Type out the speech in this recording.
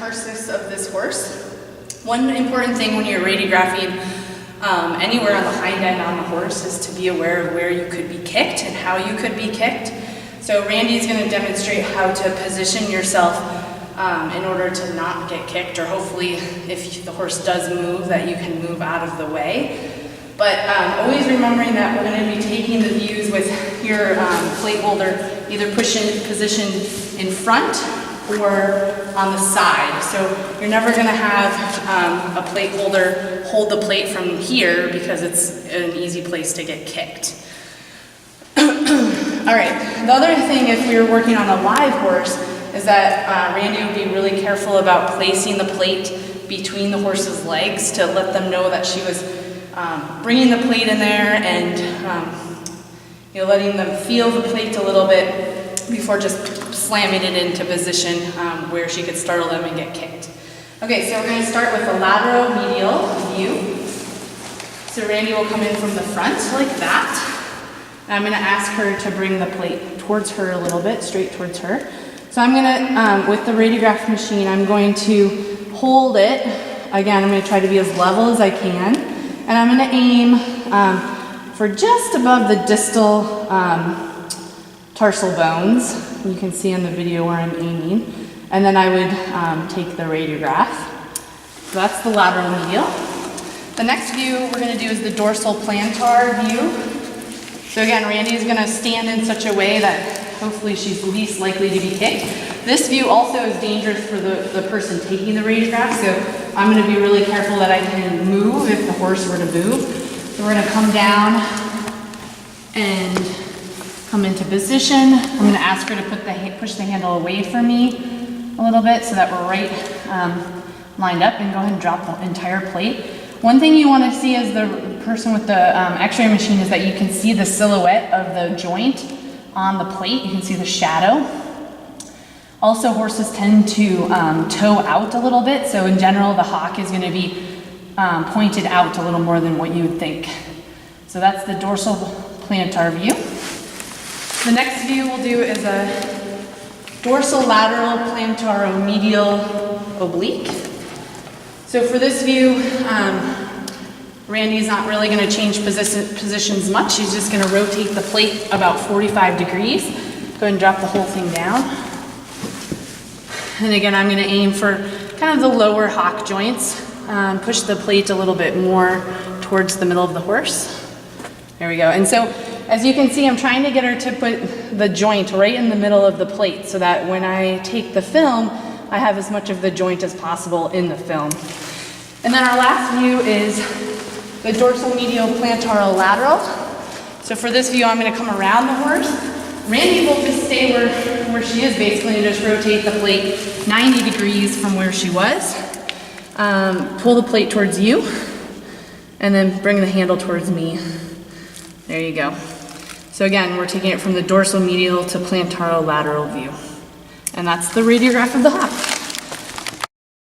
tarsus of this horse. One important thing when you're radiographing anywhere on the hind end on the horse is to be aware of where you could be kicked and how you could be kicked. So Randy's going to demonstrate how to position yourself in order to not get kicked, or hopefully if the horse does move, that you can move out of the way. But always remembering that we're going to be taking the views with your plate holder either positioned in front or on the side. So you're never going to have a plate holder hold the plate from here because it's an easy place to get kicked. All right, the other thing if we were working on a live horse is that Randy would be really careful about placing the plate between the horse's legs to let them know that she was bringing the plate in there and letting them feel the plate a little bit before just slamming it into position where she could startle them and get kicked. Okay, so we're going to start with the lateral medial view. So Randy will come in from the front like that. And I'm going to ask her to bring the plate towards her a little bit, straight towards her. So I'm going to, with the radiograph machine, I'm going to hold it. Again, I'm going to try to be as level as I can. And I'm going to aim for just above the distal tarsal bones. You can see in the video where I'm aiming. And then I would take the radiograph. So that's the lateral medial. The next view we're going to do is the dorsal plantar view. So again, Randy is going to stand in such a way that hopefully she's least likely to be kicked. This view also is dangerous for the person taking the radiograph, so I'm going to be really careful that I can move if the horse were to move. So we're going to come down and come into position. I'm going to ask her to push the handle away from me a little bit so that we're right lined up, and go ahead and drop the entire plate. One thing you want to see as the person with the x-ray machine is that you can see the silhouette of the joint on the plate. You can see the shadow. Also, horses tend to toe out a little bit, so in general the hock is going to be pointed out a little more than what you would think. So that's the dorsal plantar view. The next view we'll do is a dorsal lateral plantaromedial oblique. So for this view, Randy's not really going to change positions much. She's just going to rotate the plate about 45 degrees. Go ahead and drop the whole thing down. And again, I'm going to aim for kind of the lower hock joints. Push the plate a little bit more towards the middle of the horse. There we go. And so, as you can see, I'm trying to get her to put the joint right in the middle of the plate so that when I take the film, I have as much of the joint as possible in the film. And then our last view is the dorsal medial plantarolateral. So for this view, I'm going to come around the horse. Randy will just stay where she is, basically, and just rotate the plate 90 degrees from where she was. Pull the plate towards you, and then bring the handle towards me. There you go. So again, we're taking it from the dorsal medial to plantarolateral view. And that's the radiograph of the hock.